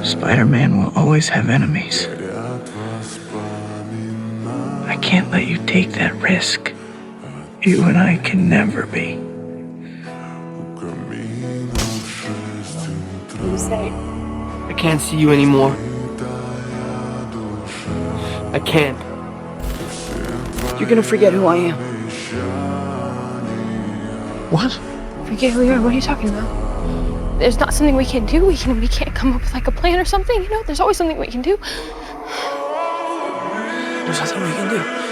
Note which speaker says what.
Speaker 1: Spider-Man will always have enemies. I can't let you take that risk. You and I can never be.
Speaker 2: What do you say?
Speaker 3: I can't see you anymore. I can't. You're gonna forget who I am.
Speaker 1: What?
Speaker 2: Forget who you are? What are you talking about? There's not something we can do. We can't come up with like a plan or something, you know? There's always something we can do.
Speaker 3: There's nothing we can do.